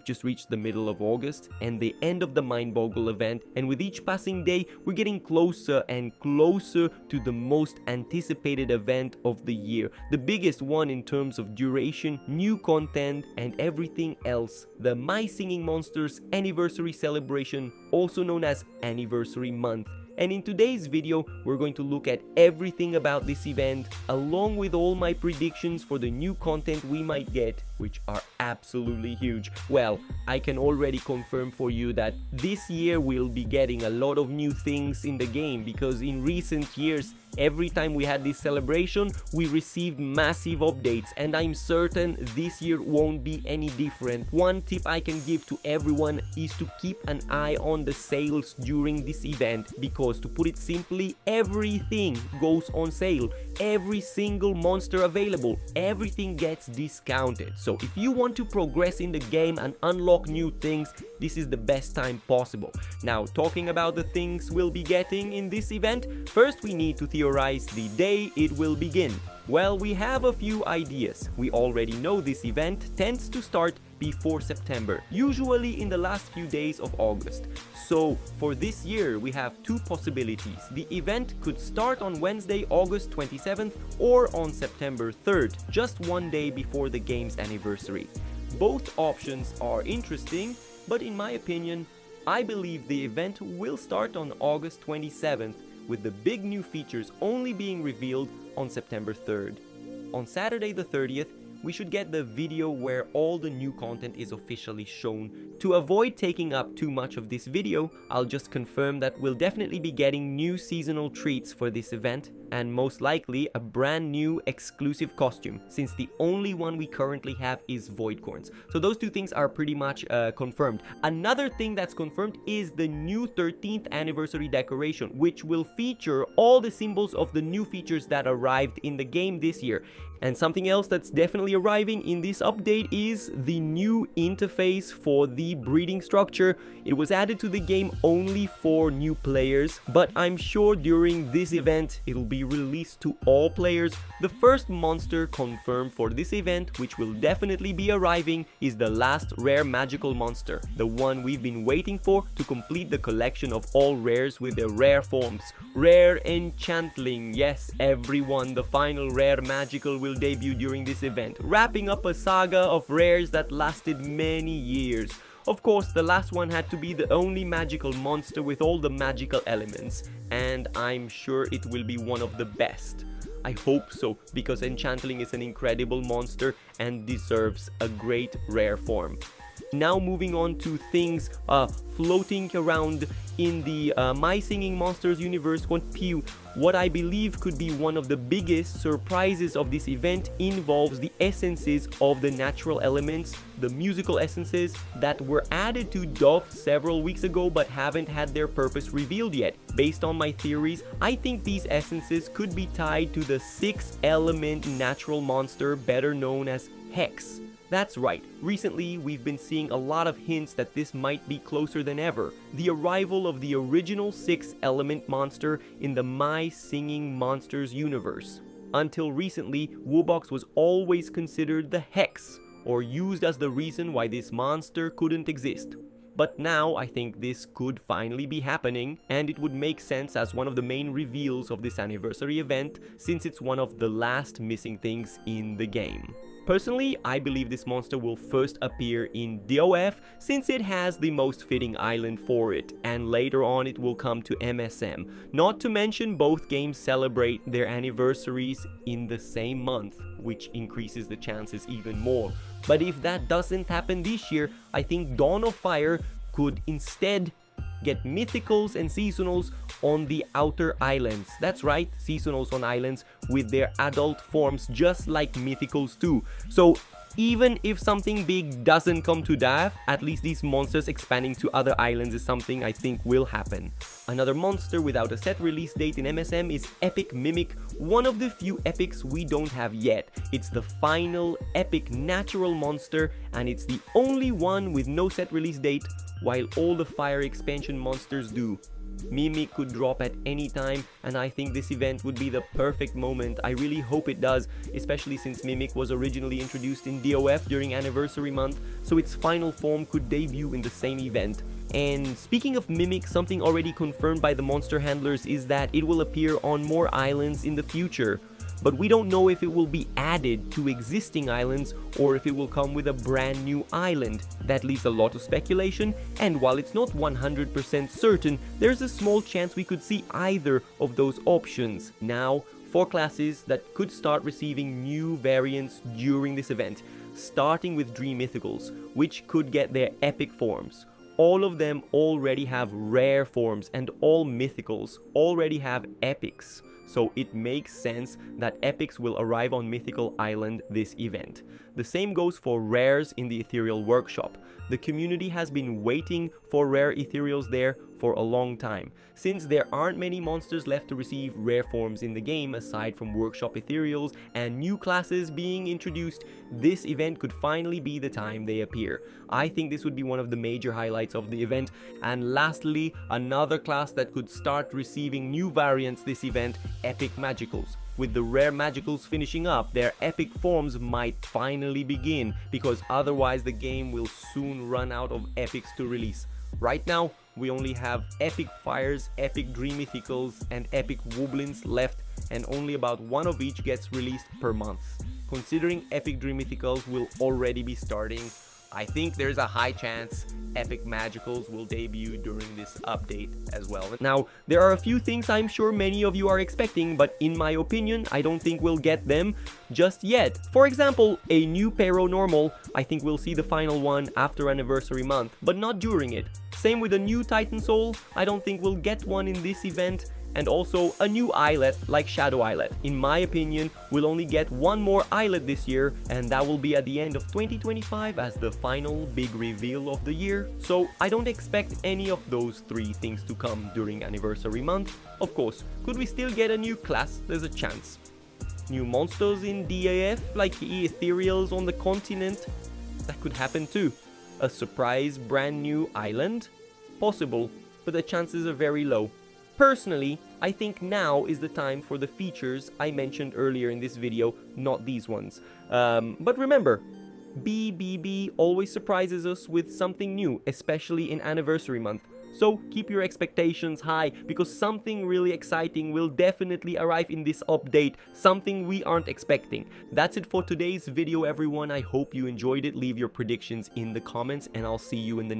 just reached the middle of August and the end of the Mind Boggle event, and with each passing day we're getting closer and closer to the most anticipated event of the year, the biggest one in terms of duration, new content and everything else, the My Singing Monsters Anniversary Celebration, also known as Anniversary Month. And in today's video, we're going to look at everything about this event, along with all my predictions for the new content we might get, which are absolutely huge. Well, I can already confirm for you that this year we'll be getting a lot of new things in the game, because in recent years, every time we had this celebration, we received massive updates, and I'm certain this year won't be any different. One tip I can give to everyone is to keep an eye on the sales during this event, because to put it simply, everything goes on sale. Every single monster available, everything gets discounted. So if you want to progress in the game and unlock new things, this is the best time possible. Now, talking about the things we'll be getting in this event, first we need to theorize the day it will begin. Well, we have a few ideas. We already know this event tends to start before September, usually in the last few days of August. So for this year, we have two possibilities. The event could start on Wednesday, August 27th, or on September 3rd, just one day before the game's anniversary. Both options are interesting, but in my opinion, I believe the event will start on August 27th, with the big new features only being revealed on September 3rd. On Saturday the 30th, we should get the video where all the new content is officially shown. To avoid taking up too much of this video, I'll just confirm that we'll definitely be getting new seasonal treats for this event, and most likely a brand new exclusive costume, since the only one we currently have is Voidcorns. So those two things are pretty much confirmed. Another thing that's confirmed is the new 13th anniversary decoration, which will feature all the symbols of the new features that arrived in the game this year. And something else that's definitely arriving in this update is the new interface for the breeding structure. It was added to the game only for new players, but I'm sure during this event it'll be released to all players. The first monster confirmed for this event, which will definitely be arriving, is the last rare magical monster, the one we've been waiting for to complete the collection of all rares with their rare forms. Rare Enchantling, yes everyone, the final rare magical will debut during this event, wrapping up a saga of rares that lasted many years. Of course, the last one had to be the only magical monster with all the magical elements, and I'm sure it will be one of the best. I hope so, because Enchantling is an incredible monster and deserves a great rare form. Now moving on to things floating around in the My Singing Monsters universe, what I believe could be one of the biggest surprises of this event involves the essences of the natural elements, the musical essences that were added to Dove several weeks ago but haven't had their purpose revealed yet. Based on my theories, I think these essences could be tied to the 6-element natural monster better known as Hex. That's right, recently we've been seeing a lot of hints that this might be closer than ever. The arrival of the original 6-element monster in the My Singing Monsters universe. Until recently, Wubox was always considered the Hex, or used as the reason why this monster couldn't exist. But now I think this could finally be happening, and it would make sense as one of the main reveals of this anniversary event, since it's one of the last missing things in the game. Personally, I believe this monster will first appear in DOF, since it has the most fitting island for it, and later on it will come to MSM. Not to mention both games celebrate their anniversaries in the same month, which increases the chances even more. But if that doesn't happen this year, I think Dawn of Fire could instead get mythicals and seasonals on the outer islands. That's right, seasonals on islands with their adult forms, just like mythicals too. So even if something big doesn't come to DAF, at least these monsters expanding to other islands is something I think will happen. Another monster without a set release date in MSM is Epic Mimic, one of the few epics we don't have yet. It's the final epic natural monster, and it's the only one with no set release date, while all the fire expansion monsters do. Mimic could drop at any time, and I think this event would be the perfect moment. I really hope it does, especially since Mimic was originally introduced in DOF during Anniversary Month, so its final form could debut in the same event. And speaking of Mimic, something already confirmed by the monster handlers is that it will appear on more islands in the future. But we don't know if it will be added to existing islands or if it will come with a brand new island. That leaves a lot of speculation, and while it's not 100% certain, there's a small chance we could see either of those options. Now, 4 classes that could start receiving new variants during this event, starting with Dream Mythicals, which could get their epic forms. All of them already have rare forms, and all Mythicals already have epics. So it makes sense that epics will arrive on Mythical Island this event. The same goes for rares in the Ethereal Workshop. The community has been waiting for rare ethereals there for a long time. Since there aren't many monsters left to receive rare forms in the game aside from Workshop ethereals and new classes being introduced, this event could finally be the time they appear. I think this would be one of the major highlights of the event. And lastly, another class that could start receiving new variants this event, Epic Magicals. With the rare Magicals finishing up, their epic forms might finally begin, because otherwise the game will soon run out of epics to release. Right now, we only have Epic Fires, Epic Dream Mythicals, and Epic Wublins left, and only about 1 of each gets released per month. Considering Epic Dream Mythicals will already be starting, I think there's a high chance Epic Magicals will debut during this update as well. Now, there are a few things I'm sure many of you are expecting, but in my opinion, I don't think we'll get them just yet. For example, a new Paranormal, I think we'll see the final one after Anniversary Month, but not during it. Same with a new Titan Soul, I don't think we'll get one in this event. And also a new islet like Shadow Islet. In my opinion, we'll only get 1 more islet this year, and that will be at the end of 2025 as the final big reveal of the year. So I don't expect any of those 3 things to come during Anniversary Month. Of course, could we still get a new class? There's a chance. New monsters in DAF like ethereals on the continent? That could happen too. A surprise brand new island? Possible, but the chances are very low. Personally, I think now is the time for the features I mentioned earlier in this video, not these ones. But remember, BBB always surprises us with something new, especially in Anniversary Month. So keep your expectations high, because something really exciting will definitely arrive in this update, something we aren't expecting. That's it for today's video, everyone. I hope you enjoyed it. Leave your predictions in the comments, and I'll see you in the